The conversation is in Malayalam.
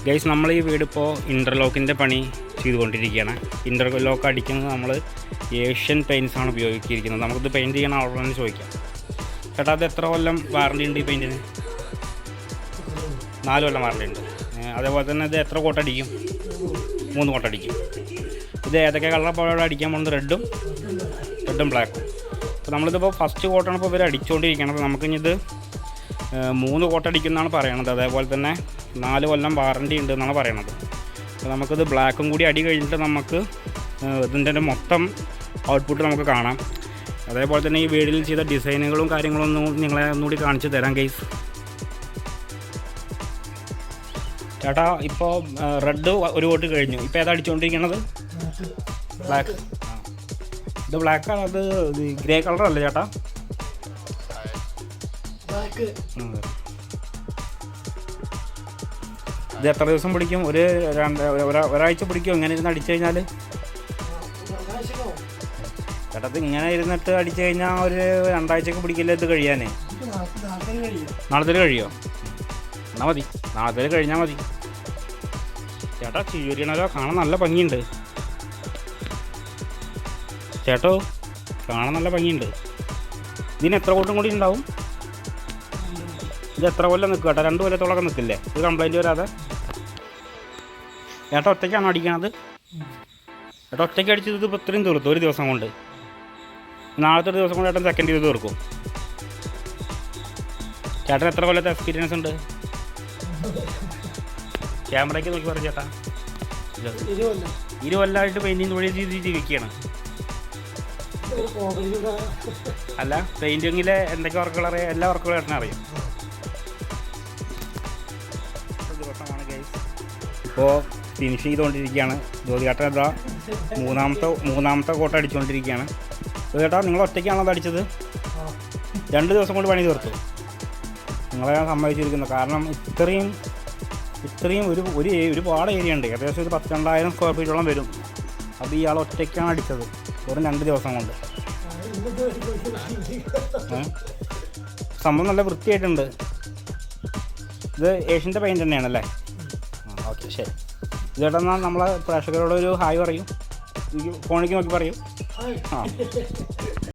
ഗൈസ്, നമ്മൾ ഈ വീട് ഇപ്പോൾ ഇൻ്റർലോക്കിൻ്റെ പണി ചെയ്തുകൊണ്ടിരിക്കുകയാണ്. ഇൻ്റർലോക്ക് അടിക്കുന്നത് നമ്മൾ ഏഷ്യൻ പെയിൻറ്റ്സ് ആണ് ഉപയോഗിച്ചിരിക്കുന്നത്. നമുക്കിത് പെയിൻറ്റ് ചെയ്യണ അവിടെ തന്നെ ചോദിക്കാം. ചേട്ടാ, അത് എത്ര കൊല്ലം വാറണ്ടി ഉണ്ട് ഈ പെയിൻറ്റിന്? 4 കൊല്ലം വാറണ്ടി ഉണ്ട്. അതേപോലെ തന്നെ ഇത് എത്ര കോട്ടടിക്കും? 3 കോട്ടടിക്കും. ഇത് ഏതൊക്കെ കളറാണ് അടിക്കാൻ പോകുന്നത്? റെഡും ബ്ലാക്കും. അപ്പോൾ നമ്മളിതിപ്പോൾ ഫസ്റ്റ് കോട്ടാണ് ഇപ്പോൾ ഇവർ അടിച്ചുകൊണ്ടിരിക്കുന്നത്. നമുക്കിത് 3 കോട്ടടിക്കുന്നതാണ് പറയണത്. അതേപോലെ തന്നെ 4 കൊല്ലം വാറണ്ടി ഉണ്ട് എന്നാണ് പറയണത്. അപ്പോൾ നമുക്കിത് ബ്ലാക്കും കൂടി അടി കഴിഞ്ഞിട്ട് നമുക്ക് ഇതിൻ്റെ മൊത്തം ഔട്ട്പുട്ട് നമുക്ക് കാണാം. അതേപോലെ തന്നെ ഈ വീടിൽ ചെയ്ത ഡിസൈനുകളും കാര്യങ്ങളൊന്നും നിങ്ങളെ ഒന്നുകൂടി കാണിച്ചു തരാം ഗൈസ്. ചേട്ടാ, ഇപ്പോൾ റെഡ് 1 കോട്ട് കഴിഞ്ഞു. ഇപ്പോൾ ഏതാ അടിച്ചുകൊണ്ടിരിക്കണത്? ബ്ലാക്ക്. ഇത് ബ്ലാക്കാണ്. അത് ഗ്രേ കളറല്ലേ ചേട്ടാ? ഇത് എത്ര ദിവസം പിടിക്കും? ഒരാഴ്ച പിടിക്കും ഇങ്ങനെ ഇരുന്ന് അടിച്ചു കഴിഞ്ഞാൽ? ചേട്ടാ, ഇത് ഇങ്ങനെ ഇരുന്നിട്ട് അടിച്ചു കഴിഞ്ഞാൽ ഒരു 2 ആഴ്ചയൊക്കെ പിടിക്കില്ല ഇത് കഴിയാനേ? നാളത്തേൽ കഴിയോ? എന്നാൽ മതി, നാളത്തേൽ കഴിഞ്ഞാൽ മതി. ചേട്ടാ, ചീരിയണല്ലോ, കാണാൻ നല്ല ഭംഗിയുണ്ട്. ചേട്ടോ, കാണാൻ നല്ല ഭംഗിയുണ്ട്. ഇതിന് എത്ര കോട്ടും കൂടി ഉണ്ടാവും? ഇത് എത്ര കൊല്ലം നിൽക്കും കേട്ടോ? 2 കൊല്ലത്തോളമൊക്കെ നിൽക്കില്ലേ ഇത് കംപ്ലൈൻറ്റ് വരാതെ? ചേട്ടാ, ഒറ്റയ്ക്കാണോ അടിക്കണത്? ചേട്ടാ, ഒറ്റയ്ക്ക് അടിച്ചത് ഇപ്പോൾ ഇത്രയും തീർത്തു 1 ദിവസം കൊണ്ട്? നാളത്തെ 1 ദിവസം കൊണ്ട് ചേട്ടൻ സെക്കൻഡ് ചെയ്ത് തീർക്കും? ചേട്ടൻ എത്ര കൊല്ലത്തെ എക്സ്പീരിയൻസ് ഉണ്ട്? ക്യാമറയ്ക്ക് നോക്കി പറയും ചേട്ടാ. 20 കൊല്ലമായിട്ട് പെയിൻറ്റിങ് തൊഴിൽ ചെയ്ത് ജീവിക്കുകയാണ്. അല്ല, പെയിൻറ്റിങ്ങിലെ എന്തൊക്കെ വർക്കുകൾ അറിയാം? എല്ലാ വർക്കുകളും ചേട്ടനെ അറിയാം. ദിവസമാണ് ഗൈസ്. ഇപ്പോൾ ഫിനിഷ് ചെയ്തുകൊണ്ടിരിക്കുകയാണ്. ജ്യോതികേട്ടൻ എന്താ മൂന്നാമത്തെ കോട്ട അടിച്ചുകൊണ്ടിരിക്കുകയാണ്. ചേട്ടാ, നിങ്ങൾ ഒറ്റയ്ക്കാണോ അത് അടിച്ചത്? 2 ദിവസം കൊണ്ട് പണി തീർത്തു. നിങ്ങളെ ഞാൻ സമ്മതിച്ചിരിക്കുന്നു. കാരണം ഇത്രയും ഒരുപാട് ഏരിയ ഉണ്ട്. ഏകദേശം ഒരു 12,000 സ്ക്വയർ ഫീറ്റോളം വരും. അത് ഇയാൾ ഒറ്റയ്ക്കാണ് അടിച്ചത് വെറും 2 ദിവസം കൊണ്ട്. സംഭവം നല്ല വൃത്തിയായിട്ടുണ്ട്. ഇത് ഏഷ്യൻ്റെ പെയിൻറ്റ് തന്നെയാണല്ലേ? ഓക്കെ, ശരി. ചേട്ടാ, എന്നാൽ നമ്മളെ പ്രേക്ഷകരോട് ഒരു ഹായ് പറയൂ. ഫോണിലേക്ക് നോക്കി പറയൂ.